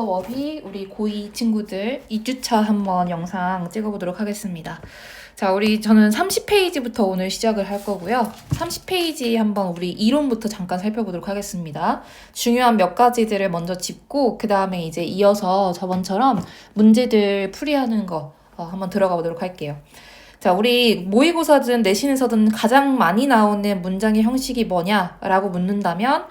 문법업이 우리 고2 친구들 2주차 한번 영상 찍어보도록 하겠습니다. 자, 저는 30페이지부터 오늘 시작을 할 거고요. 30페이지 한번 우리 이론부터 잠깐 살펴보도록 하겠습니다. 중요한 몇 가지들을 먼저 짚고 그 다음에 이제 이어서 저번처럼 문제들 풀이하는 거 한번 들어가 보도록 할게요. 자, 우리 모의고사든 내신에서든 가장 많이 나오는 문장의 형식이 뭐냐라고 묻는다면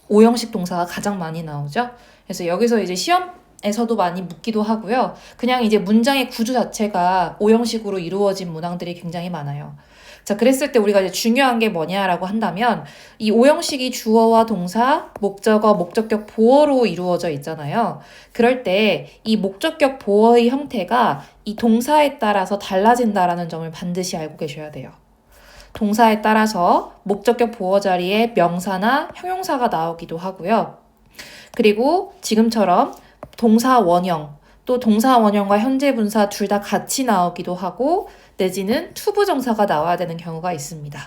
오형식 동사가 가장 많이 나오죠. 그래서 여기서 이제 시험에서도 많이 묻기도 하고요. 그냥 이제 문장의 구조 자체가 오형식으로 이루어진 문항들이 굉장히 많아요. 자, 그랬을 때 우리가 이제 중요한 게 뭐냐라고 한다면 이 오형식이 주어와 동사, 목적어, 목적격 보어로 이루어져 있잖아요. 그럴 때 이 목적격 보어의 형태가 이 동사에 따라서 달라진다라는 점을 반드시 알고 계셔야 돼요. 동사에 따라서 목적격 보어 자리에 명사나 형용사가 나오기도 하고요. 그리고 지금처럼 동사 원형, 또 동사 원형과 현재 분사 둘 다 같이 나오기도 하고 내지는 투부정사가 나와야 되는 경우가 있습니다.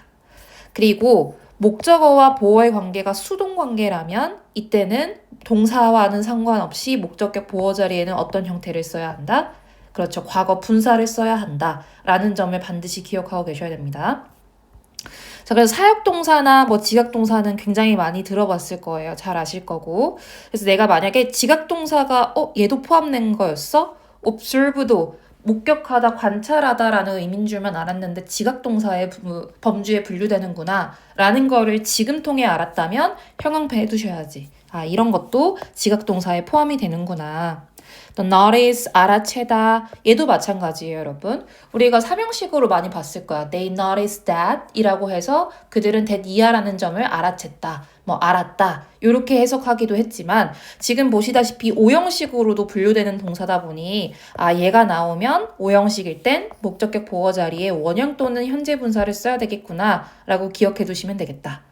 그리고 목적어와 보어의 관계가 수동 관계라면 이때는 동사와는 상관없이 목적격 보어 자리에는 어떤 형태를 써야 한다? 그렇죠. 과거 분사를 써야 한다라는 점을 반드시 기억하고 계셔야 됩니다. 자, 그래서 사역동사나 지각동사는 굉장히 많이 들어봤을 거예요. 잘 아실 거고. 그래서 내가 만약에 지각동사가 얘도 포함된 거였어? observe도 목격하다, 관찰하다라는 의미인 줄만 알았는데 지각동사의 범주에 분류되는구나 라는 거를 지금 통해 알았다면 형용패 해두셔야지. 이런 것도 지각동사에 포함이 되는구나. 또 notice, 알아채다. 얘도 마찬가지예요, 여러분. 우리가 삼형식으로 많이 봤을 거야. They noticed that 이라고 해서 그들은 that 이하라는 점을 알아챘다. 알았다. 이렇게 해석하기도 했지만 지금 보시다시피 오형식으로도 분류되는 동사다 보니 얘가 나오면 오형식일 땐 목적격 보어 자리에 원형 또는 현재 분사를 써야 되겠구나 라고 기억해 두시면 되겠다.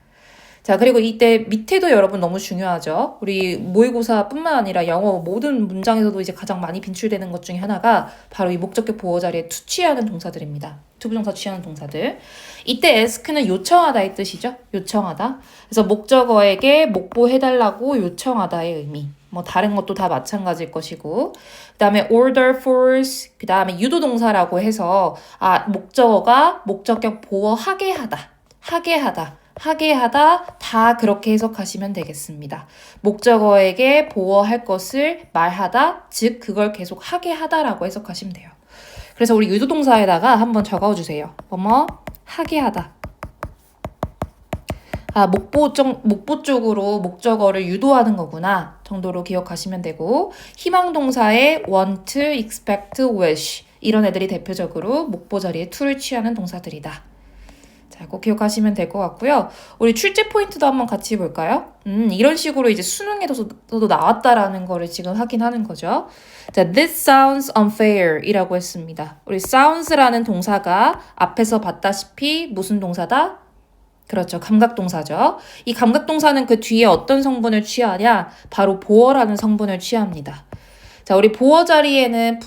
자, 그리고 이때 밑에도 여러분 너무 중요하죠. 우리 모의고사뿐만 아니라 영어 모든 문장에서도 이제 가장 많이 빈출되는 것 중에 하나가 바로 이 목적격 보어 자리에 to 취하는 동사들입니다. 투부정사 취하는 동사들. 이때 ask는 요청하다의 뜻이죠. 요청하다. 그래서 목적어에게 목보해달라고 요청하다의 의미. 다른 것도 다 마찬가지일 것이고. 그 다음에 order force, 그 다음에 유도동사라고 해서 목적어가 목적격 보어하게 하다 다 그렇게 해석하시면 되겠습니다. 목적어에게 보어할 것을 말하다, 즉 그걸 계속 하게 하다라고 해석하시면 돼요. 그래서 우리 유도동사에다가 한번 적어주세요. 하게 하다. 목보 쪽으로 목적어를 유도하는 거구나 정도로 기억하시면 되고, 희망동사에 want, expect, wish 이런 애들이 대표적으로 목보 자리에 to를 취하는 동사들이다. 자, 꼭 기억하시면 될 것 같고요. 우리 출제 포인트도 한번 같이 볼까요? 이런 식으로 이제 수능에서도 나왔다라는 거를 지금 확인하는 거죠. 자, this sounds unfair 이라고 했습니다. 우리 sounds라는 동사가 앞에서 봤다시피 무슨 동사다? 그렇죠. 감각동사죠. 이 감각동사는 그 뒤에 어떤 성분을 취하냐? 바로 보어라는 성분을 취합니다. 자, 우리 보어 자리에는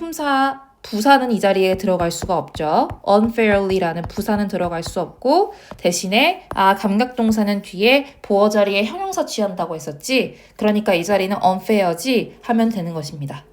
부사는 이 자리에 들어갈 수가 없죠. unfairly라는 부사는 들어갈 수 없고 대신에 감각동사는 뒤에 보어 자리에 형용사 취한다고 했었지. 그러니까 이 자리는 unfair지 하면 되는 것입니다.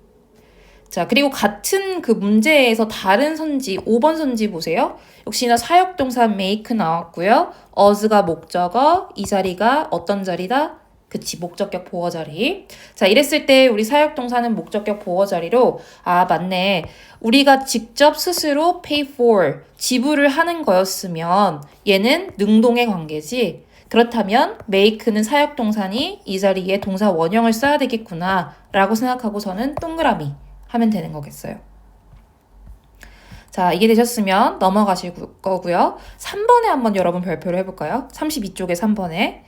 자, 그리고 같은 그 문제에서 다른 선지, 5번 선지 보세요. 역시나 사역동사 make 나왔고요. as가 목적어, 이 자리가 어떤 자리다? 그치, 목적격 보어 자리. 자, 이랬을 때 우리 사역동사는 목적격 보어 자리로 맞네. 우리가 직접 스스로 pay for, 지불을 하는 거였으면 얘는 능동의 관계지. 그렇다면 make는 사역동사니 이 자리에 동사 원형을 써야 되겠구나 라고 생각하고서는 동그라미 하면 되는 거겠어요. 자, 이게 되셨으면 넘어가실 거고요. 3번에 한번 여러분 별표를 해볼까요? 32쪽에 3번에.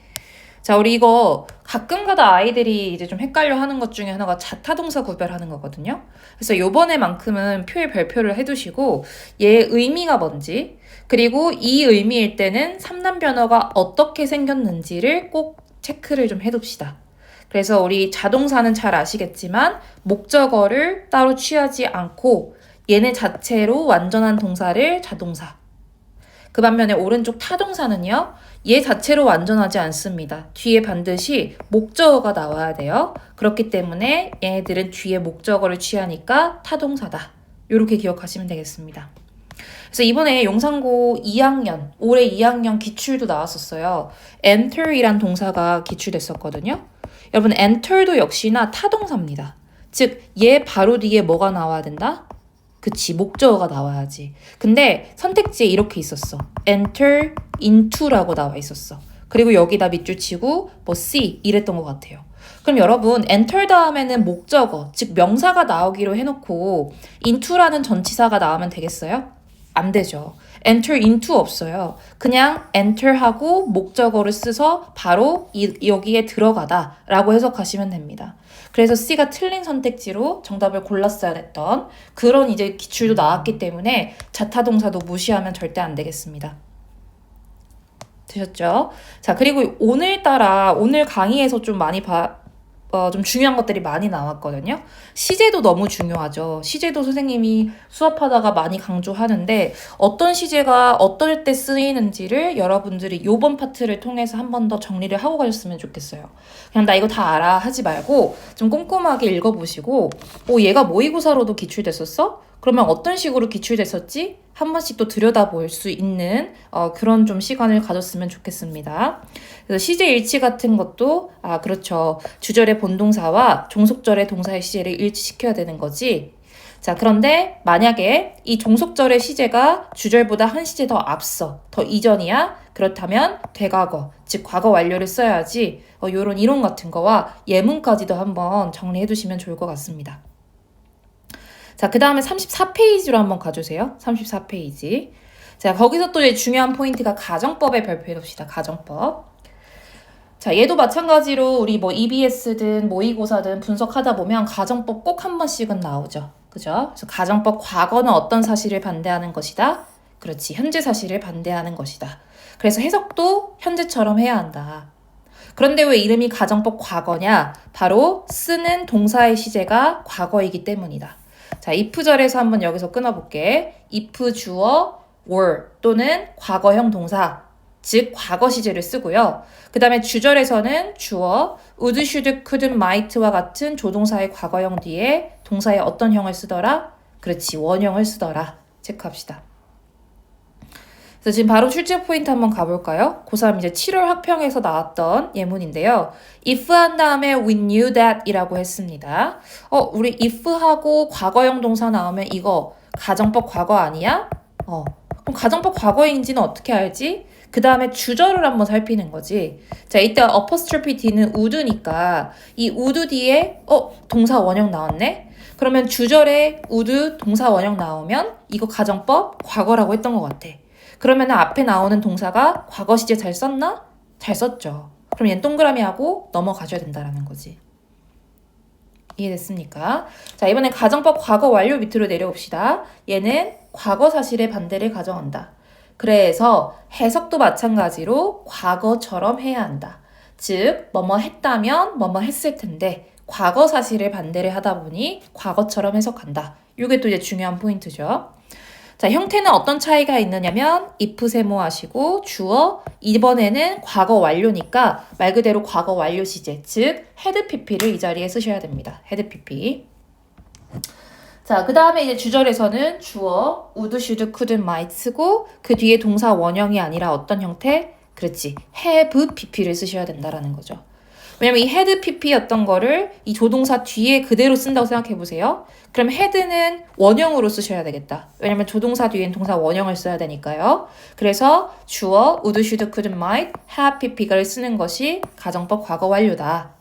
자, 우리 이거 가끔가다 아이들이 이제 좀 헷갈려 하는 것 중에 하나가 자타동사 구별하는 거거든요. 그래서 요번에만큼은 표에 별표를 해두시고 얘 의미가 뭔지, 그리고 이 의미일 때는 3단 변어가 어떻게 생겼는지를 꼭 체크를 좀 해둡시다. 그래서 우리 자동사는 잘 아시겠지만 목적어를 따로 취하지 않고 얘네 자체로 완전한 동사를 자동사, 그 반면에 오른쪽 타동사는요. 얘 자체로 완전하지 않습니다. 뒤에 반드시 목적어가 나와야 돼요. 그렇기 때문에 얘네들은 뒤에 목적어를 취하니까 타동사다. 이렇게 기억하시면 되겠습니다. 그래서 이번에 용산고 2학년, 올해 2학년 기출도 나왔었어요. enter이란 동사가 기출됐었거든요. 여러분 enter도 역시나 타동사입니다. 즉, 얘 바로 뒤에 뭐가 나와야 된다? 그치, 목적어가 나와야지. 근데 선택지에 이렇게 있었어. enter into라고 나와 있었어. 그리고 여기다 밑줄 치고 뭐 see 이랬던 것 같아요. 그럼 여러분 enter 다음에는 목적어, 즉 명사가 나오기로 해놓고 into라는 전치사가 나오면 되겠어요? 안 되죠. enter into 없어요. 그냥 enter하고 목적어를 써서 바로 여기에 들어가다 라고 해석하시면 됩니다. 그래서 C가 틀린 선택지로 정답을 골랐어야 됐던 그런 이제 기출도 나왔기 때문에 자타동사도 무시하면 절대 안 되겠습니다. 되셨죠? 자, 그리고 오늘따라 오늘 강의에서 좀 많이 좀 중요한 것들이 많이 나왔거든요. 시제도 너무 중요하죠. 시제도 선생님이 수업하다가 많이 강조하는데 어떤 시제가 어떨 때 쓰이는지를 여러분들이 요번 파트를 통해서 한 번 더 정리를 하고 가셨으면 좋겠어요. 그냥 나 이거 다 알아 하지 말고 좀 꼼꼼하게 읽어보시고 얘가 모의고사로도 기출됐었어? 그러면 어떤 식으로 기출됐었지? 한 번씩 또 들여다볼 수 있는 그런 좀 시간을 가졌으면 좋겠습니다. 그래서 시제 일치 같은 것도 그렇죠. 주절의 본동사와 종속절의 동사의 시제를 일치시켜야 되는 거지. 자, 그런데 만약에 이 종속절의 시제가 주절보다 한 시제 더 앞서, 더 이전이야? 그렇다면 되과거, 즉 과거 완료를 써야지. 요런 이론 같은 거와 예문까지도 한번 정리해 두시면 좋을 것 같습니다. 자, 그 다음에 34페이지로 한번 가주세요. 34페이지. 자, 거기서 또 중요한 포인트가 가정법에 발표해 봅시다. 가정법. 자, 얘도 마찬가지로 우리 뭐 EBS든 모의고사든 분석하다 보면 가정법 꼭 한 번씩은 나오죠. 그죠? 그래서 가정법 과거는 어떤 사실을 반대하는 것이다? 그렇지. 현재 사실을 반대하는 것이다. 그래서 해석도 현재처럼 해야 한다. 그런데 왜 이름이 가정법 과거냐? 바로 쓰는 동사의 시제가 과거이기 때문이다. 자, if절에서 한번 여기서 끊어볼게. if 주어 were 또는 과거형 동사, 즉 과거 시제를 쓰고요. 그 다음에 주절에서는 주어 would, should, could, might와 같은 조동사의 과거형 뒤에 동사의 어떤 형을 쓰더라? 그렇지, 원형을 쓰더라. 체크합시다. 그래서 지금 바로 출제 포인트 한번 가볼까요? 고3 이제 7월 학평에서 나왔던 예문인데요. if 한 다음에 we knew that 이라고 했습니다. 우리 if하고 과거형 동사 나오면 이거 가정법 과거 아니야? 그럼 가정법 과거인지는 어떻게 알지? 그 다음에 주절을 한번 살피는 거지. 자, 이때 apostrophe D는 would니까 이 would 뒤에 동사 원형 나왔네? 그러면 주절에 would 동사 원형 나오면 이거 가정법 과거라고 했던 것 같아. 그러면 앞에 나오는 동사가 과거 시제 잘 썼나? 잘 썼죠. 그럼 얘는 동그라미 하고 넘어가줘야 된다라는 거지. 이해됐습니까? 자, 이번엔 가정법 과거 완료 밑으로 내려옵시다. 얘는 과거 사실의 반대를 가정한다. 그래서 해석도 마찬가지로 과거처럼 해야 한다. 즉, 뭐뭐 했다면 뭐뭐 했을 텐데 과거 사실을 반대를 하다 보니 과거처럼 해석한다. 이게 또 이제 중요한 포인트죠. 자, 형태는 어떤 차이가 있느냐면 if 세모하시고 주어 이번에는 과거 완료니까 말 그대로 과거 완료 시제, 즉 had pp를 이 자리에 쓰셔야 됩니다. had pp. 자, 그 다음에 이제 주절에서는 주어 would, should, could, might 쓰고 그 뒤에 동사 원형이 아니라 어떤 형태? 그렇지, have pp를 쓰셔야 된다라는 거죠. 왜냐면 이 had pp였던 거를 이 조동사 뒤에 그대로 쓴다고 생각해 보세요. 그럼 had는 원형으로 쓰셔야 되겠다. 왜냐면 조동사 뒤엔 동사 원형을 써야 되니까요. 그래서 주어 would, should, could, might, have pp를 쓰는 것이 가정법 과거 완료다.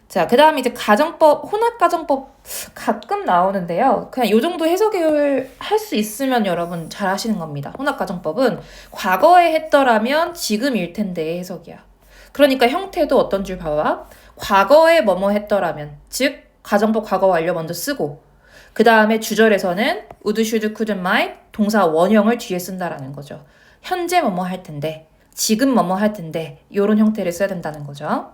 자, 그 다음에 이제 가정법, 혼합가정법 가끔 나오는데요. 그냥 요 정도 해석을 할 수 있으면 여러분 잘 하시는 겁니다. 혼합가정법은 과거에 했더라면 지금일 텐데 해석이야. 그러니까 형태도 어떤 줄 봐봐. 과거에 뭐뭐 했더라면, 즉 가정법 과거 완료 먼저 쓰고 그 다음에 주절에서는 would, should, could, might 동사 원형을 뒤에 쓴다라는 거죠. 현재 뭐뭐 할 텐데, 지금 뭐뭐 할 텐데 이런 형태를 써야 된다는 거죠.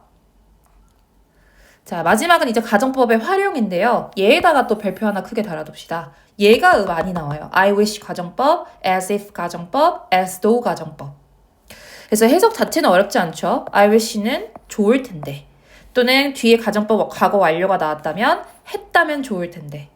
자, 마지막은 이제 가정법의 활용인데요. 얘에다가 또 별표 하나 크게 달아둡시다. 얘가 많이 나와요. I wish 가정법, as if 가정법, as though 가정법. 그래서 해석 자체는 어렵지 않죠. I wish는 좋을 텐데. 또는 뒤에 가정법 과거 완료가 나왔다면 했다면 좋을 텐데.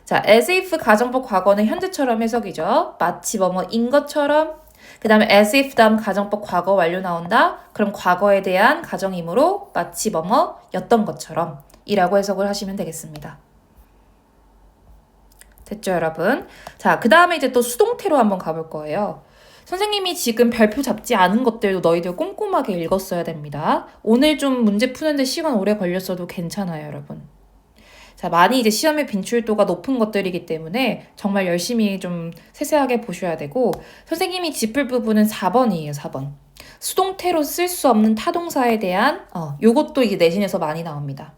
자, as if 가정법 과거는 현재처럼 해석이죠. 마치 뭐뭐인 것처럼. 그 다음에 as if 다음 가정법 과거 완료 나온다. 그럼 과거에 대한 가정이므로 마치 뭐뭐였던 것처럼 이라고 해석을 하시면 되겠습니다. 됐죠, 여러분? 자, 그 다음에 이제 또 수동태로 한번 가볼 거예요. 선생님이 지금 별표 잡지 않은 것들도 너희들 꼼꼼하게 읽었어야 됩니다. 오늘 좀 문제 푸는데 시간 오래 걸렸어도 괜찮아요, 여러분. 자, 많이 이제 시험의 빈출도가 높은 것들이기 때문에 정말 열심히 좀 세세하게 보셔야 되고, 선생님이 짚을 부분은 4번이에요, 4번. 수동태로 쓸 수 없는 타동사에 대한 요것도 이게 내신에서 많이 나옵니다.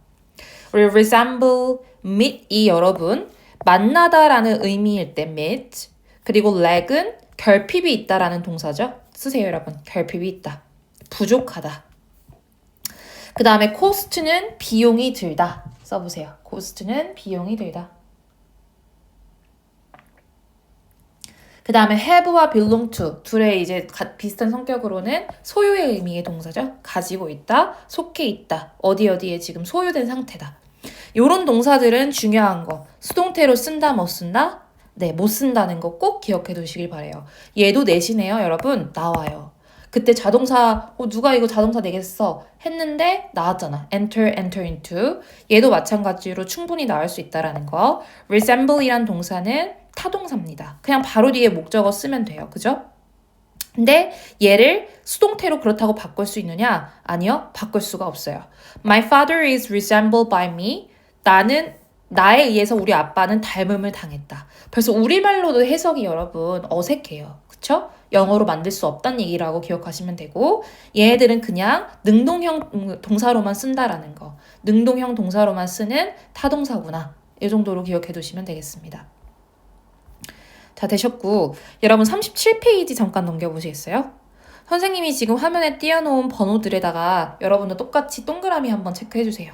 resemble, meet이 여러분 만나다라는 의미일 때 meet, 그리고 lag은 결핍이 있다라는 동사죠. 쓰세요, 여러분. 결핍이 있다. 부족하다. 그 다음에 cost는 비용이 들다. 써보세요. cost는 비용이 들다. 그 다음에 have와 belong to 둘의 이제 비슷한 성격으로는 소유의 의미의 동사죠. 가지고 있다, 속해 있다, 어디에 지금 소유된 상태다. 요런 동사들은 중요한 거. 수동태로 쓴다, 못 쓴다? 네, 못 쓴다는 거 꼭 기억해 두시길 바래요. 얘도 내시네요, 여러분. 나와요. 그때 자동사, 누가 이거 자동사 내겠어? 했는데 나왔잖아. enter into. 얘도 마찬가지로 충분히 나올 수 있다라는 거. resemble이란 동사는 타동사입니다. 그냥 바로 뒤에 목적어 쓰면 돼요. 그죠? 근데 얘를 수동태로 그렇다고 바꿀 수 있느냐? 아니요. 바꿀 수가 없어요. My father is resembled by me. 나에 의해서 우리 아빠는 닮음을 당했다. 벌써 우리말로도 해석이 여러분 어색해요. 그쵸? 영어로 만들 수 없다는 얘기라고 기억하시면 되고, 얘네들은 그냥 능동형 동사로만 쓴다라는 거. 능동형 동사로만 쓰는 타동사구나. 이 정도로 기억해 두시면 되겠습니다. 자, 되셨고, 여러분 37페이지 잠깐 넘겨보시겠어요? 선생님이 지금 화면에 띄워놓은 번호들에다가 여러분도 똑같이 동그라미 한번 체크해 주세요.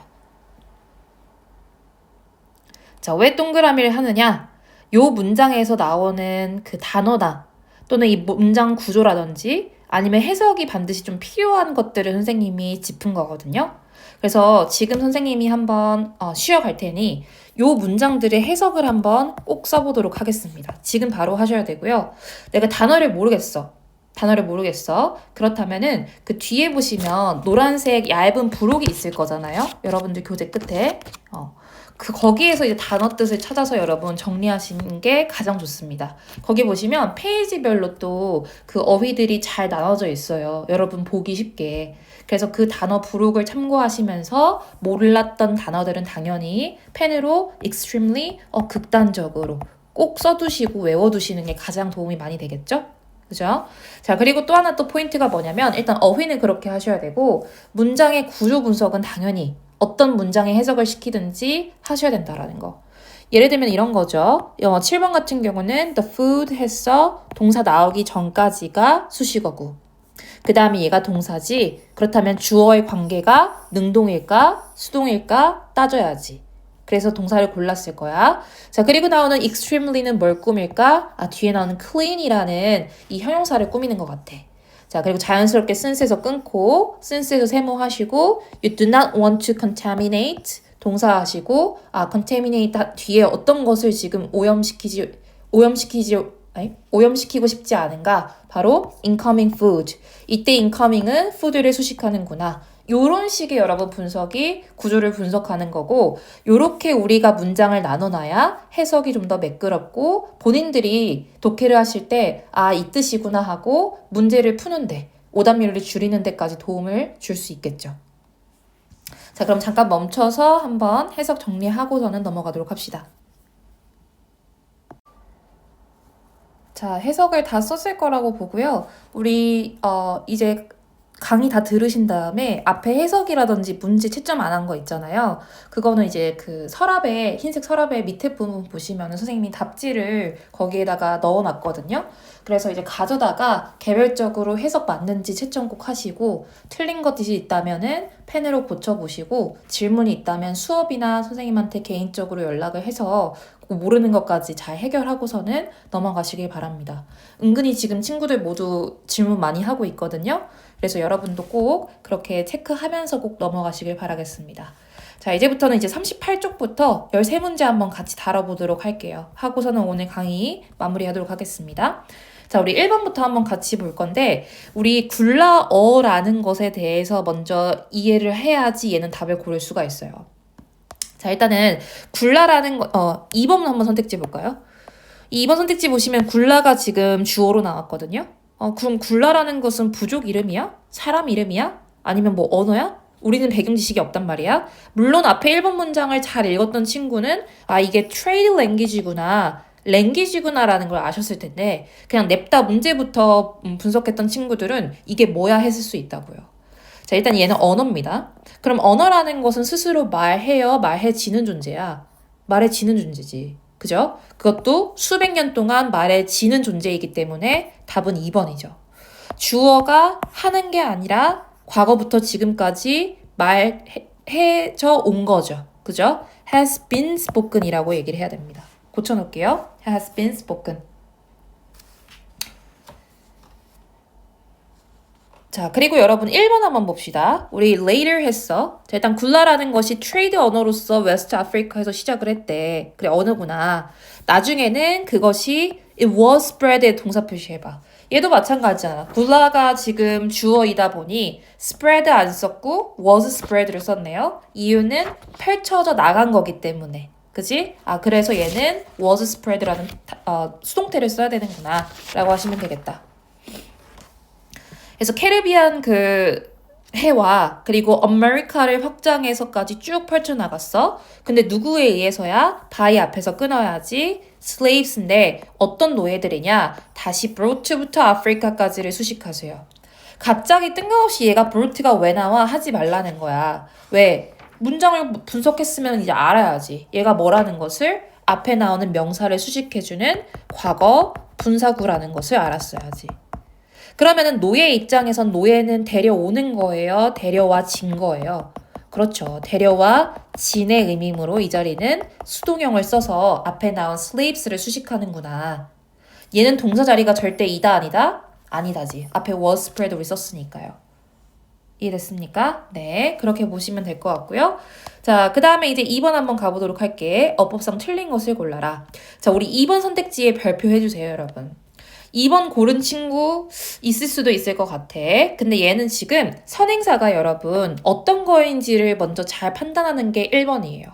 자, 왜 동그라미를 하느냐? 요 문장에서 나오는 그 단어다. 또는 이 문장 구조라든지 아니면 해석이 반드시 좀 필요한 것들을 선생님이 짚은 거거든요. 그래서 지금 선생님이 한번 쉬어갈 테니 요 문장들의 해석을 한번 꼭 써보도록 하겠습니다. 지금 바로 하셔야 되고요. 내가 단어를 모르겠어. 그렇다면은 그 뒤에 보시면 노란색 얇은 부록이 있을 거잖아요. 여러분들 교재 끝에. 거기에서 이제 단어 뜻을 찾아서 여러분 정리하시는 게 가장 좋습니다. 거기 보시면 페이지별로 또 그 어휘들이 잘 나눠져 있어요. 여러분 보기 쉽게. 그래서 그 단어 부록을 참고하시면서 몰랐던 단어들은 당연히 펜으로 extremely, 극단적으로 꼭 써두시고 외워두시는 게 가장 도움이 많이 되겠죠? 그죠? 자, 그리고 또 하나 또 포인트가 뭐냐면 일단 어휘는 그렇게 하셔야 되고 문장의 구조 분석은 당연히 어떤 문장에 해석을 시키든지 하셔야 된다라는 거. 예를 들면 이런 거죠. 7번 같은 경우는 the food 했어. 동사 나오기 전까지가 수식어구. 그 다음에 얘가 동사지. 그렇다면 주어의 관계가 능동일까? 수동일까? 따져야지. 그래서 동사를 골랐을 거야. 자, 그리고 나오는 extremely는 뭘 꾸밀까? 뒤에 나오는 clean이라는 이 형용사를 꾸미는 것 같아. 자, 그리고 자연스럽게 since에서 끊고 since에서 세모하시고 you do not want to contaminate 동사 하시고 contaminate 뒤에 어떤 것을 지금 오염시키고 싶지 않은가? 바로 incoming food. 이때 incoming은 food를 수식하는구나. 요런 식의 여러분 분석이 구조를 분석하는 거고, 요렇게 우리가 문장을 나눠놔야 해석이 좀 더 매끄럽고 본인들이 독해를 하실 때 이 뜻이구나 하고 문제를 푸는데 오답률을 줄이는 데까지 도움을 줄 수 있겠죠. 자, 그럼 잠깐 멈춰서 한번 해석 정리하고서는 넘어가도록 합시다. 자, 해석을 다 썼을 거라고 보고요. 우리 이제 강의 다 들으신 다음에 앞에 해석이라든지 문제 채점 안 한 거 있잖아요. 그거는 이제 그 서랍에 흰색 서랍의 밑에 부분 보시면 선생님이 답지를 거기에다가 넣어놨거든요. 그래서 이제 가져다가 개별적으로 해석 맞는지 채점 꼭 하시고 틀린 것이 있다면은 펜으로 고쳐보시고 질문이 있다면 수업이나 선생님한테 개인적으로 연락을 해서 모르는 것까지 잘 해결하고서는 넘어가시길 바랍니다. 은근히 지금 친구들 모두 질문 많이 하고 있거든요. 그래서 여러분도 꼭 그렇게 체크하면서 꼭 넘어가시길 바라겠습니다. 자, 이제부터는 이제 38쪽부터 13문제 한번 같이 다뤄보도록 할게요. 하고서는 오늘 강의 마무리하도록 하겠습니다. 자, 우리 1번부터 한번 같이 볼 건데 우리 굴라어라는 것에 대해서 먼저 이해를 해야지 얘는 답을 고를 수가 있어요. 자, 일단은 굴라라는 거, 2번 한번 선택지 볼까요? 2번 선택지 보시면 굴라가 지금 주어로 나왔거든요. 그럼 굴라라는 것은 부족 이름이야? 사람 이름이야? 아니면 뭐 언어야? 우리는 배경 지식이 없단 말이야. 물론 앞에 1번 문장을 잘 읽었던 친구는 이게 트레이드 랭귀지구나라는 걸 아셨을 텐데 그냥 냅다 문제부터 분석했던 친구들은 이게 뭐야 했을 수 있다고요. 자, 일단 얘는 언어입니다. 그럼 언어라는 것은 스스로 말해지는 존재야. 말해지는 존재지. 그죠? 그것도 수백 년 동안 말해지는 존재이기 때문에 답은 2번이죠. 주어가 하는 게 아니라 과거부터 지금까지 말해져 온 거죠. 그죠? has been spoken이라고 얘기를 해야 됩니다. 고쳐놓을게요. has been spoken. 자, 그리고 여러분 1번 한번 봅시다. 우리 later 했어. 자, 일단 굴라라는 것이 트레이드 언어로서 웨스트 아프리카에서 시작을 했대. 그래, 언어구나. 나중에는 그것이 it was spread에 동사 표시해봐. 얘도 마찬가지잖아. 굴라가 지금 주어이다 보니 spread 안 썼고 was spread를 썼네요. 이유는 펼쳐져 나간 거기 때문에. 그지? 그래서 얘는 was spread라는 수동태를 써야 되는구나 라고 하시면 되겠다. 그래서 캐리비안 해와 그리고 아메리카를 확장해서까지 쭉 펼쳐나갔어. 근데 누구에 의해서야? by 앞에서 끊어야지. slaves인데 어떤 노예들이냐? 다시 brought부터 아프리카까지를 수식하세요. 갑자기 뜬금없이 얘가 brought가 왜 나와? 하지 말라는 거야. 왜? 문장을 분석했으면 이제 알아야지. 얘가 뭐라는 것을 앞에 나오는 명사를 수식해주는 과거 분사구라는 것을 알았어야지. 그러면은 노예 입장에선 노예는 데려오는 거예요? 데려와 진 거예요? 그렇죠. 데려와 진의 의미므로 이 자리는 수동형을 써서 앞에 나온 slaves를 수식하는구나. 얘는 동사 자리가 절대 이다 아니다? 아니다지. 앞에 was spread 우리 썼으니까요. 이해됐습니까? 네, 그렇게 보시면 될 것 같고요. 자, 그 다음에 이제 2번 한번 가보도록 할게. 어법상 틀린 것을 골라라. 자, 우리 2번 선택지에 별표해주세요, 여러분. 2번 고른 친구 있을 수도 있을 것 같아. 근데 얘는 지금 선행사가 여러분 어떤 거인지를 먼저 잘 판단하는 게 1번이에요.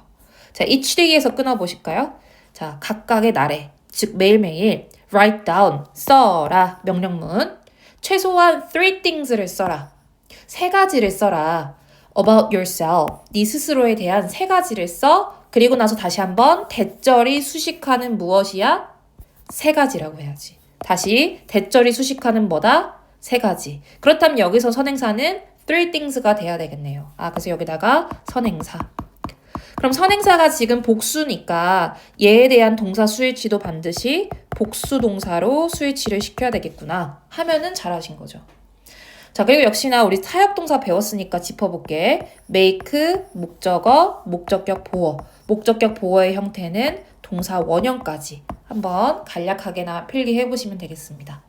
자, eachday에서 끊어보실까요? 자, 각각의 날에, 즉 매일매일 write down, 써라, 명령문. 최소한 3 things를 써라. 3가지를 써라. about yourself, 네 스스로에 대한 3가지를 써. 그리고 나서 다시 한번 대절이 수식하는 무엇이야? 3가지라고 해야지. 다시 대절이 수식하는 뭐다? 3가지. 그렇다면 여기서 선행사는 3 things가 돼야 되겠네요. 그래서 여기다가 선행사. 그럼 선행사가 지금 복수니까 얘에 대한 동사 수일치도 반드시 복수 동사로 수일치를 시켜야 되겠구나 하면은 잘하신 거죠. 자, 그리고 역시나 우리 사역동사 배웠으니까 짚어볼게. make, 목적어, 목적격 보어. 목적격 보어의 형태는 동사 원형까지 한번 간략하게나 필기해보시면 되겠습니다.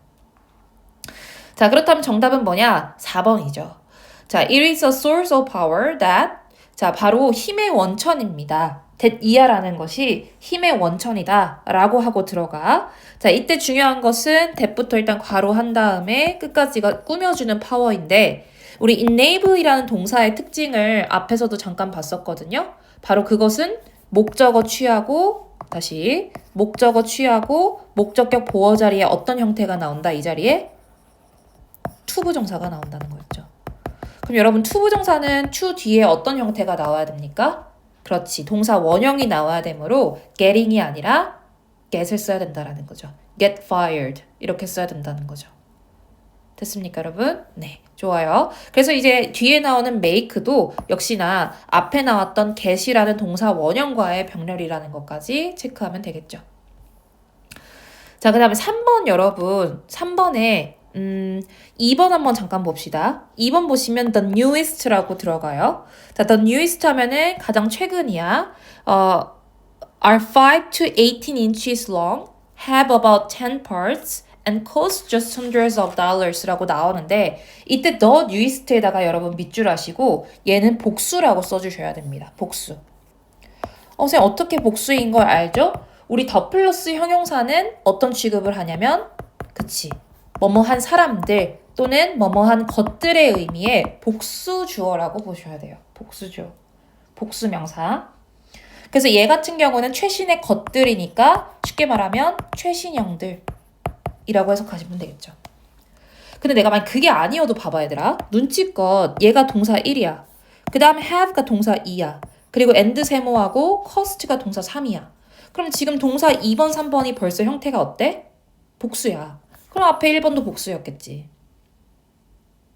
자, 그렇다면 정답은 뭐냐? 4번이죠. 자, it is a source of power that 자, 바로 힘의 원천입니다. that 이하라는 것이 힘의 원천이다 라고 하고 들어가. 자, 이때 중요한 것은 that부터 일단 괄호한 다음에 끝까지가 꾸며주는 파워인데 우리 enable이라는 동사의 특징을 앞에서도 잠깐 봤었거든요. 바로 그것은 목적어 취하고 다시 목적어 취하고 목적격 보어 자리에 어떤 형태가 나온다? 이 자리에 투부정사가 나온다는 거였죠. 그럼 여러분 투부정사는 to 뒤에 어떤 형태가 나와야 됩니까? 그렇지. 동사 원형이 나와야 되므로 getting이 아니라 get을 써야 된다는 거죠. get fired 이렇게 써야 된다는 거죠. 됐습니까, 여러분? 네, 좋아요. 그래서 이제 뒤에 나오는 make도 역시나 앞에 나왔던 get이라는 동사 원형과의 병렬이라는 것까지 체크하면 되겠죠. 자, 그 다음에 3번 여러분. 3번에 2번 한번 잠깐 봅시다. 2번 보시면 the newest라고 들어가요. 자, the newest 하면은 가장 최근이야. are 5 to 18 inches long, have about 10 parts, and cost just hundreds of dollars라고 나오는데 이때 the newest에다가 여러분 밑줄 하시고 얘는 복수라고 써주셔야 됩니다. 복수. 선생님 어떻게 복수인 걸 알죠? 우리 더 플러스 형용사는 어떤 취급을 하냐면 그치. 뭐뭐한 사람들 또는 뭐뭐한 것들의 의미의 복수 주어라고 보셔야 돼요. 복수주어. 복수명사. 그래서 얘 같은 경우는 최신의 것들이니까 쉽게 말하면 최신형들이라고 해석하시면 되겠죠. 근데 내가 만약 그게 아니어도 봐봐 얘들아. 눈치껏 얘가 동사 1이야. 그 다음에 have가 동사 2야. 그리고 and 세모하고 cost가 동사 3이야. 그럼 지금 동사 2번, 3번이 벌써 형태가 어때? 복수야. 그럼 앞에 1번도 복수였겠지.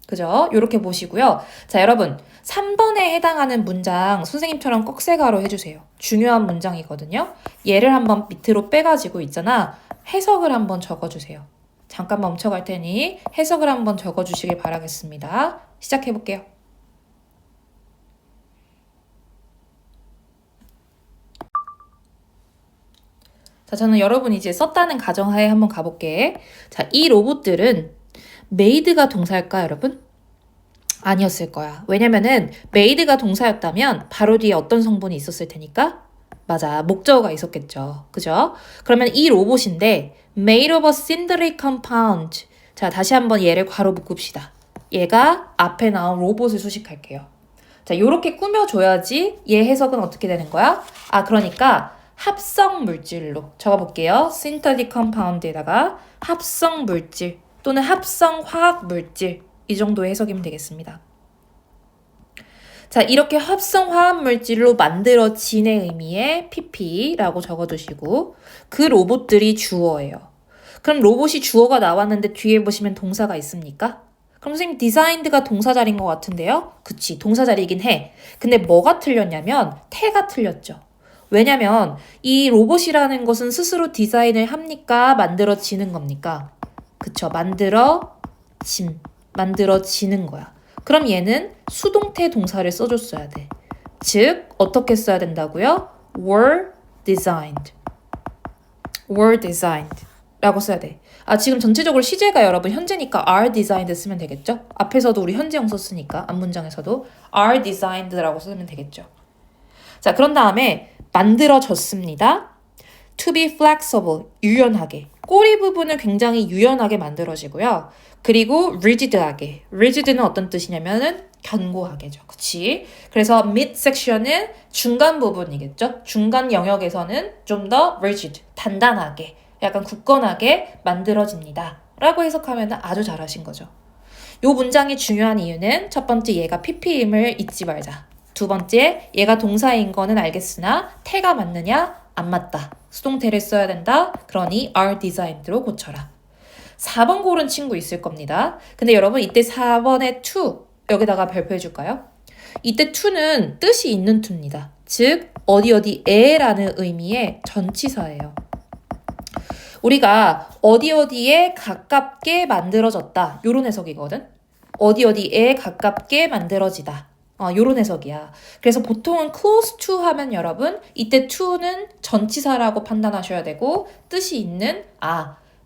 그죠? 요렇게 보시고요. 자, 여러분 3번에 해당하는 문장 선생님처럼 꺽쇠가로 해주세요. 중요한 문장이거든요. 얘를 한번 밑으로 빼가지고 있잖아. 해석을 한번 적어주세요. 잠깐 멈춰갈 테니 해석을 한번 적어주시길 바라겠습니다. 시작해볼게요. 자, 저는 여러분이 이제 썼다는 가정하에 한번 가볼게. 자, 이 로봇들은 made가 동사일까, 여러분? 아니었을 거야. 왜냐면은 made가 동사였다면 바로 뒤에 어떤 성분이 있었을 테니까? 맞아, 목적어가 있었겠죠. 그죠? 그러면 이 로봇인데 made of a synthetic compound. 자, 다시 한번 얘를 괄호 묶읍시다. 얘가 앞에 나온 로봇을 수식할게요. 자, 요렇게 꾸며줘야지 얘 해석은 어떻게 되는 거야? 아, 그러니까 합성 물질로 적어볼게요. synthetic compound에다가 합성 물질 또는 합성 화학 물질 이 정도의 해석이면 되겠습니다. 자, 이렇게 합성 화학 물질로 만들어진의 의미의 pp라고 적어두시고 그 로봇들이 주어예요. 그럼 로봇이 주어가 나왔는데 뒤에 보시면 동사가 있습니까? 그럼 선생님 designed가 동사 자리인 것 같은데요? 그치, 동사 자리이긴 해. 근데 뭐가 틀렸냐면 태가 틀렸죠. 왜냐면 이 로봇이라는 것은 스스로 디자인을 합니까? 만들어지는 겁니까? 그쵸, 만들어지는 거야. 그럼 얘는 수동태 동사를 써줬어야 돼. 즉 어떻게 써야 된다고요? were designed 라고 써야 돼. 아, 지금 전체적으로 시제가 여러분 현재니까 are designed 쓰면 되겠죠? 앞에서도 우리 현재형 썼으니까 앞문장에서도 are designed라고 쓰면 되겠죠. 자, 그런 다음에 만들어졌습니다. to be flexible, 유연하게. 꼬리 부분은 굉장히 유연하게 만들어지고요. 그리고 rigid하게. rigid는 어떤 뜻이냐면은 견고하게죠. 그치? 그래서 midsection은 중간 부분이겠죠. 중간 영역에서는 좀 더 rigid, 단단하게, 약간 굳건하게 만들어집니다. 라고 해석하면 아주 잘하신 거죠. 요 문장이 중요한 이유는 첫 번째 얘가 pp임을 잊지 말자. 두 번째 얘가 동사인 거는 알겠으나 태가 맞느냐? 안 맞다. 수동태를 써야 된다. 그러니 are designed로 고쳐라. 4번 고른 친구 있을 겁니다. 근데 여러분 이때 4번에 to 여기다가 별표해 줄까요? 이때 to는 뜻이 있는 to입니다. 즉 어디에라는 의미의 전치사예요. 우리가 어디에 가깝게 만들어졌다. 요런 해석이거든. 어디에 가깝게 만들어지다. 요런 해석이야. 그래서 보통은 close to 하면 여러분 이때 to는 전치사라고 판단하셔야 되고 뜻이 있는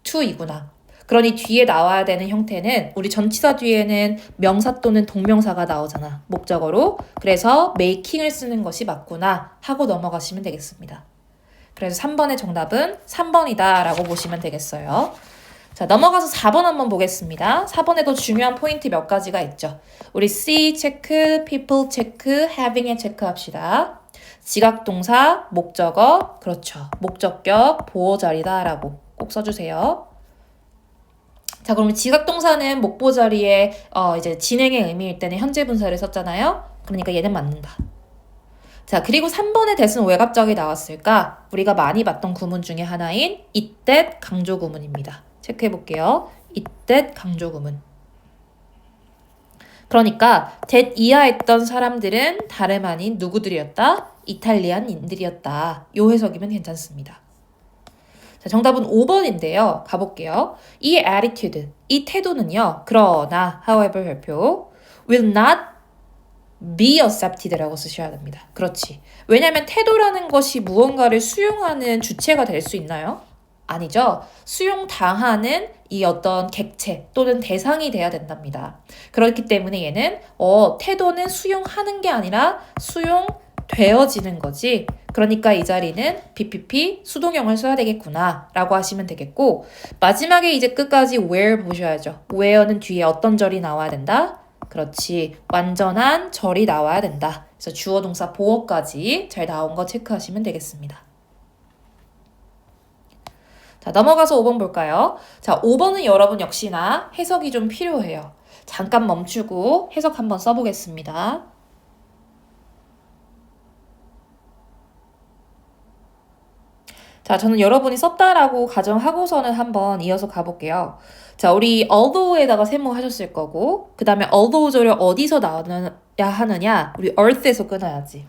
to이구나. 그러니 뒤에 나와야 되는 형태는 우리 전치사 뒤에는 명사 또는 동명사가 나오잖아. 목적어로. 그래서 making을 쓰는 것이 맞구나 하고 넘어가시면 되겠습니다. 그래서 3번의 정답은 3번이다 라고 보시면 되겠어요. 자, 넘어가서 4번 한번 보겠습니다. 4번에도 중요한 포인트 몇 가지가 있죠. 우리 see 체크, people 체크, having에 체크합시다. 지각동사, 목적어, 그렇죠. 목적격, 보호자리다 라고 꼭 써주세요. 자, 그러면 지각동사는 목보 자리에 이제 진행의 의미일 때는 현재 분사를 썼잖아요. 그러니까 얘는 맞는다. 자, 그리고 3번의 that은 왜 갑자기 나왔을까? 우리가 많이 봤던 구문 중에 하나인 it that 강조 구문입니다. 체크해 볼게요. it that 강조 구문. 그러니까 that 이하했던 사람들은 다름 아닌 누구들이었다? 이탈리안인들이었다. 요 해석이면 괜찮습니다. 자, 자, 정답은 5번인데요. 가볼게요. 이 attitude, 이 태도는요. 그러나, however 별표, will not be accepted라고 쓰셔야 됩니다. 그렇지. 왜냐하면 태도라는 것이 무언가를 수용하는 주체가 될 수 있나요? 아니죠. 수용당하는 이 어떤 객체 또는 대상이 돼야 된답니다. 그렇기 때문에 얘는 태도는 수용하는 게 아니라 수용되어지는 거지. 그러니까 이 자리는 BPP 수동형을 써야 되겠구나 라고 하시면 되겠고, 마지막에 이제 끝까지 where 보셔야죠. where는 뒤에 어떤 절이 나와야 된다? 그렇지. 완전한 절이 나와야 된다. 그래서 주어 동사 보어까지 잘 나온 거 체크하시면 되겠습니다. 자, 넘어가서 5번 볼까요? 자, 5번은 여러분 역시나 해석이 좀 필요해요. 잠깐 멈추고 해석 한번 써보겠습니다. 자, 저는 여러분이 썼다라고 가정하고서는 한번 이어서 가볼게요. 자, 우리 although에다가 세모하셨을 거고, 그 다음에 although절을 어디서 나와야 하느냐? 우리 earth에서 끊어야지.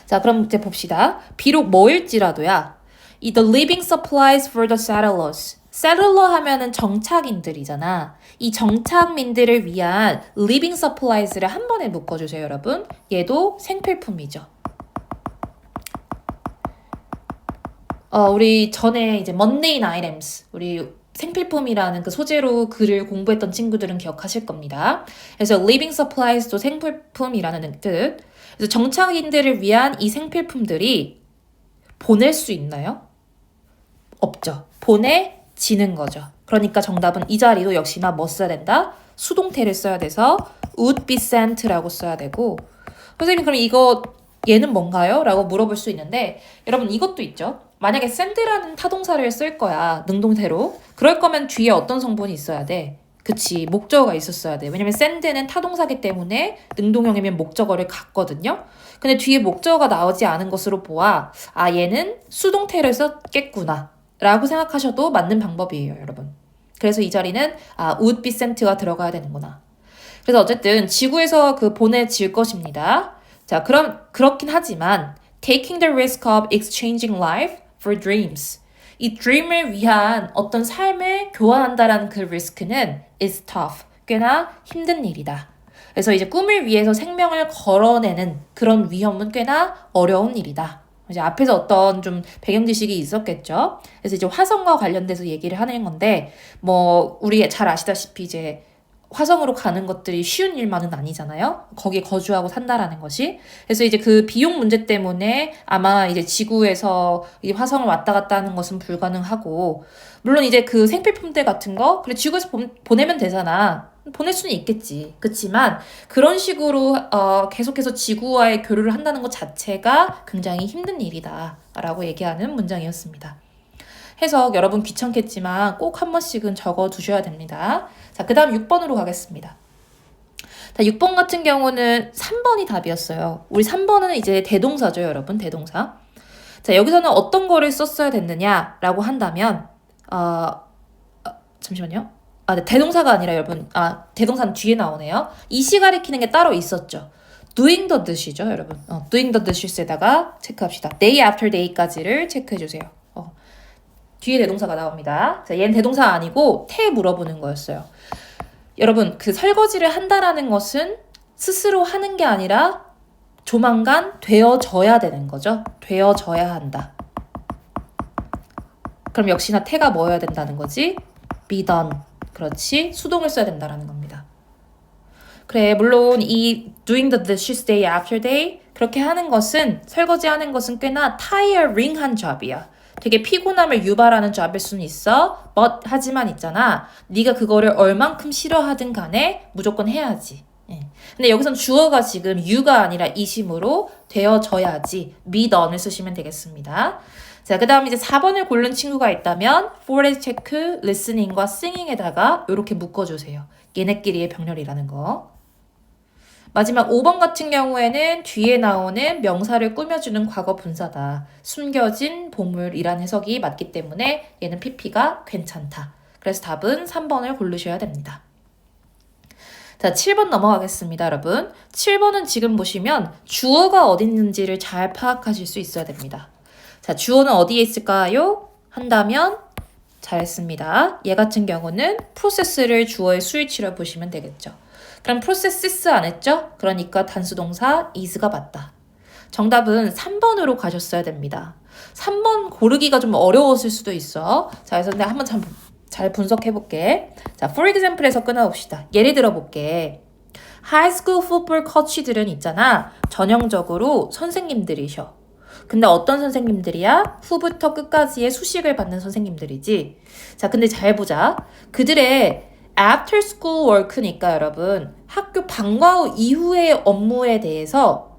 자, 그럼 이제 봅시다. 비록 뭐일지라도야. 이 the living supplies for the settlers. settler 하면은 정착인들이잖아. 이 정착민들을 위한 living supplies를 한 번에 묶어주세요, 여러분. 얘도 생필품이죠. 우리 전에 이제 mundane items, 우리 생필품이라는 그 소재로 글을 공부했던 친구들은 기억하실 겁니다. 그래서 living supplies도 생필품이라는 뜻. 그래서 정착인들을 위한 이 생필품들이 보낼 수 있나요? 없죠. 보내지는 거죠. 그러니까 정답은 이 자리도 역시나 뭐 써야 된다? 수동태를 써야 돼서 would be sent라고 써야 되고, 선생님 그럼 이거 얘는 뭔가요? 라고 물어볼 수 있는데, 여러분 이것도 있죠. 만약에 send라는 타동사를 쓸 거야, 능동태로. 그럴 거면 뒤에 어떤 성분이 있어야 돼? 그치, 목적어가 있었어야 돼. 왜냐면 send는 타동사기 때문에 능동형이면 목적어를 갖거든요. 근데 뒤에 목적어가 나오지 않은 것으로 보아, 얘는 수동태를 썼겠구나 라고 생각하셔도 맞는 방법이에요, 여러분. 그래서 이 자리는 would be sent가 들어가야 되는구나. 그래서 어쨌든 지구에서 보내질 것입니다. 자, 그럼 그렇긴 하지만 taking the risk of exchanging life for dreams. 이 dream을 위한 어떤 삶을 교환한다라는 그 리스크는 is tough. 꽤나 힘든 일이다. 그래서 이제 꿈을 위해서 생명을 걸어내는 그런 위험은 꽤나 어려운 일이다. 이제 앞에서 어떤 좀 배경 지식이 있었겠죠. 그래서 이제 화성과 관련돼서 얘기를 하는 건데, 우리 잘 아시다시피 이제 화성으로 가는 것들이 쉬운 일만은 아니잖아요. 거기에 거주하고 산다라는 것이. 그래서 이제 그 비용 문제 때문에 아마 이제 지구에서 이 화성을 왔다 갔다 하는 것은 불가능하고, 물론 이제 그 생필품들 같은 거, 그래 지구에서 보내면 되잖아. 보낼 수는 있겠지. 그치만 그런 식으로 계속해서 지구와의 교류를 한다는 것 자체가 굉장히 힘든 일이다 라고 얘기하는 문장이었습니다. 해석 여러분 귀찮겠지만 꼭 한 번씩은 적어 두셔야 됩니다. 자, 그 다음 6번으로 가겠습니다. 자, 6번 같은 경우는 3번이 답이었어요. 우리 3번은 이제 대동사죠, 여러분. 대동사. 자, 여기서는 어떤 거를 썼어야 됐느냐라고 한다면, 잠시만요. 네, 대동사가 아니라 여러분, 대동사는 뒤에 나오네요. 이시 가리키는 게 따로 있었죠. doing the dish이죠, 여러분. doing the dishes 에다가 체크합시다. day after day까지를 체크해주세요. 뒤에 대동사가 나옵니다. 자, 얘는 대동사 아니고 태 물어보는 거였어요. 여러분, 그 설거지를 한다라는 것은 스스로 하는 게 아니라 조만간 되어져야 되는 거죠. 되어져야 한다. 그럼 역시나 태가 뭐여야 된다는 거지? be done. 그렇지. 수동을 써야 된다라는 겁니다. 그래, 물론 이 doing the dishes day after day 그렇게 하는 것은, 설거지 하는 것은 꽤나 tiring한 job이야. 되게 피곤함을 유발하는 job일 수는 있어. but 하지만 있잖아. 네가 그거를 얼만큼 싫어하든 간에 무조건 해야지. 근데 여기선 주어가 지금 you가 아니라 이심으로 되어져야지 be done을 쓰시면 되겠습니다. 자, 그 다음 이제 4번을 고른 친구가 있다면 forehead check, listening과 singing에다가 이렇게 묶어주세요. 얘네끼리의 병렬이라는 거. 마지막 5번 같은 경우에는 뒤에 나오는 명사를 꾸며주는 과거 분사다. 숨겨진 보물이란 해석이 맞기 때문에 얘는 PP가 괜찮다. 그래서 답은 3번을 고르셔야 됩니다. 자, 7번 넘어가겠습니다, 여러분. 7번은 지금 보시면 주어가 어디 있는지를 잘 파악하실 수 있어야 됩니다. 자, 주어는 어디에 있을까요? 한다면 잘했습니다. 얘 같은 경우는 프로세스를 주어의 수일치로 보시면 되겠죠. 그럼 프로세스 안 했죠? 그러니까 단수동사 is가 맞다. 정답은 3번으로 가셨어야 됩니다. 3번 고르기가 좀 어려웠을 수도 있어. 자, 그래서 내가 한번 잘 분석해 볼게. 자, for example에서 끊어봅시다. 예를 들어 볼게. high school football coach들은 있잖아. 전형적으로 선생님들이셔. 근데 어떤 선생님들이야? 후부터 끝까지의 수식을 받는 선생님들이지. 자, 근데 잘 보자. 그들의 after school work니까 여러분, 학교 방과 후 이후의 업무에 대해서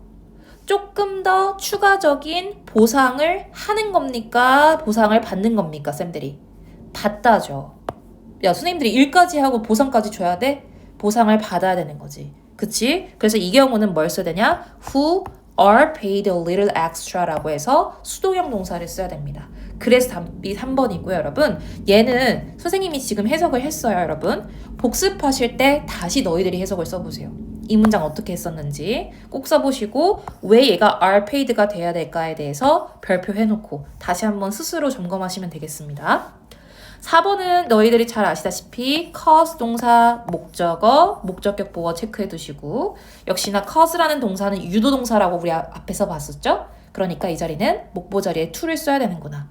조금 더 추가적인 보상을 하는 겁니까? 보상을 받는 겁니까? 쌤들이. 받다죠. 야, 선생님들이 일까지 하고 보상까지 줘야 돼? 보상을 받아야 되는 거지. 그치? 그래서 이 경우는 뭘 써야 되냐? Who are paid a little extra라고 해서 수동형 동사를 써야 됩니다. 그래서 답이 3번이고요, 여러분. 얘는 선생님이 지금 해석을 했어요, 여러분. 복습하실 때 다시 너희들이 해석을 써보세요. 이 문장 어떻게 했었는지 꼭 써보시고 왜 얘가 are paid가 돼야 될까에 대해서 별표 해놓고 다시 한번 스스로 점검하시면 되겠습니다. 4번은 너희들이 잘 아시다시피 cause 동사, 목적어, 목적격 보어 체크해 두시고 역시나 cause라는 동사는 유도동사라고 우리 앞에서 봤었죠? 그러니까 이 자리는 목보 자리에 to를 써야 되는구나.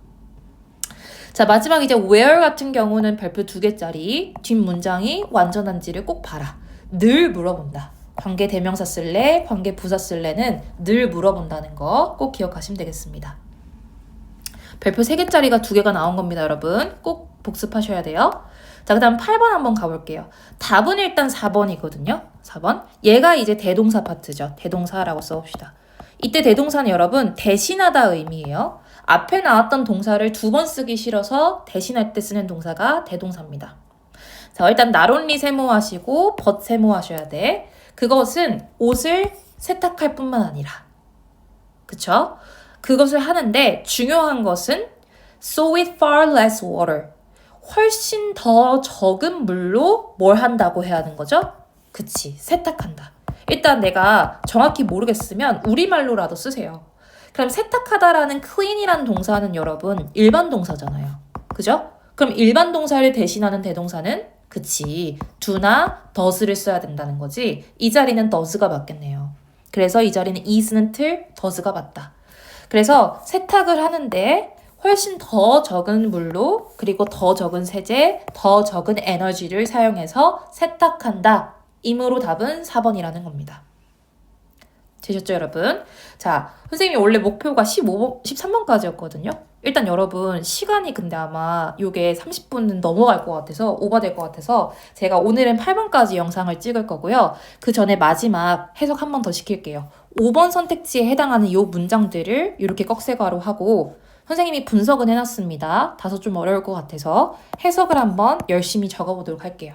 자, 마지막 이제 where 같은 경우는 별표 2개짜리 뒷문장이 완전한지를 꼭 봐라. 늘 물어본다. 관계 대명사 쓸래, 관계 부사 쓸래는 늘 물어본다는 거 꼭 기억하시면 되겠습니다. 별표 3개짜리가 2개가 나온 겁니다, 여러분. 꼭 복습하셔야 돼요. 자, 그 다음 8번 한번 가볼게요. 답은 일단 4번이거든요. 4번. 얘가 이제 대동사 파트죠. 대동사라고 써봅시다. 이때 대동사는 여러분 대신하다 의미예요. 앞에 나왔던 동사를 2번 쓰기 싫어서 대신할 때 쓰는 동사가 대동사입니다. 자, 일단 not only 세모하시고 but 세모하셔야 돼. 그것은 옷을 세탁할 뿐만 아니라. 그쵸? 그것을 하는데 중요한 것은 so with far less water. 훨씬 더 적은 물로 뭘 한다고 해야 하는 거죠? 그치, 세탁한다. 일단 내가 정확히 모르겠으면 우리말로라도 쓰세요. 그럼 세탁하다라는 clean이라는 동사는 여러분 일반 동사잖아요. 그죠? 그럼 일반 동사를 대신하는 대동사는 그치, do나 does를 써야 된다는 거지. 이 자리는 does가 맞겠네요. 그래서 이 자리는 is는 틀, does가 맞다. 그래서 세탁을 하는데 훨씬 더 적은 물로 그리고 더 적은 세제, 더 적은 에너지를 사용해서 세탁한다. 이므로 답은 4번이라는 겁니다. 되셨죠, 여러분? 자, 선생님이 원래 목표가 13번까지였거든요. 일단 여러분 시간이 근데 아마 요게 30분은 넘어갈 것 같아서 오버될 것 같아서 제가 오늘은 8번까지 영상을 찍을 거고요. 그 전에 마지막 해석 한 번 더 시킬게요. 5번 선택지에 해당하는 요 문장들을 이렇게 꺽쇠가로 하고 선생님이 분석은 해놨습니다. 다소 좀 어려울 것 같아서 해석을 한번 열심히 적어보도록 할게요.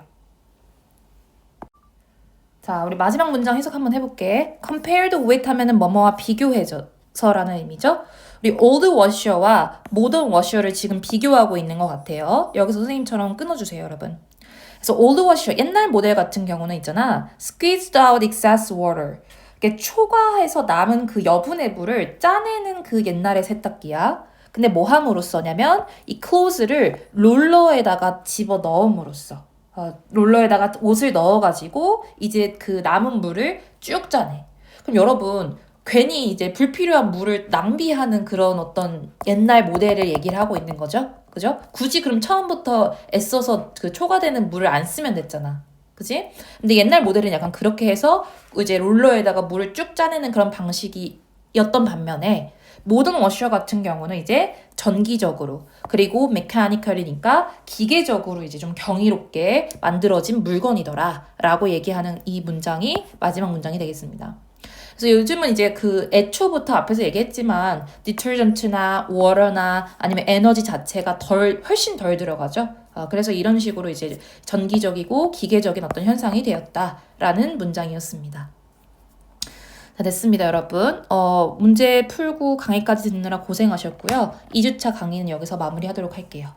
자, 우리 마지막 문장 해석 한번 해볼게. compared with 하면은 뭐뭐와 비교해서라는 의미죠. 우리 old washer와 modern washer를 지금 비교하고 있는 것 같아요. 여기서 선생님처럼 끊어주세요, 여러분. 그래서 old washer, 옛날 모델 같은 경우는 있잖아. squeezed out excess water. 이게 초과해서 남은 그 여분의 물을 짜내는 그 옛날의 세탁기야. 근데 뭐 함으로써냐면 이 clothes를 롤러에다가 집어 넣음으로써 롤러에다가 옷을 넣어가지고 이제 그 남은 물을 쭉 짜내. 그럼 여러분 괜히 이제 불필요한 물을 낭비하는 그런 어떤 옛날 모델을 얘기를 하고 있는 거죠. 그죠? 굳이 그럼 처음부터 애써서 그 초과되는 물을 안 쓰면 됐잖아. 그지? 근데 옛날 모델은 약간 그렇게 해서 이제 롤러에다가 물을 쭉 짜내는 그런 방식이었던 반면에 모던 워셔 같은 경우는 이제 전기적으로 그리고 메카니컬이니까 기계적으로 이제 좀 경이롭게 만들어진 물건이더라 라고 얘기하는 이 문장이 마지막 문장이 되겠습니다. 그래서 요즘은 이제 그 애초부터 앞에서 얘기했지만 디터전트나 워터나 아니면 에너지 자체가 훨씬 덜 들어가죠. 그래서 이런 식으로 이제 전기적이고 기계적인 어떤 현상이 되었다라는 문장이었습니다. 자, 됐습니다, 여러분. 문제 풀고 강의까지 듣느라 고생하셨고요. 2주차 강의는 여기서 마무리하도록 할게요.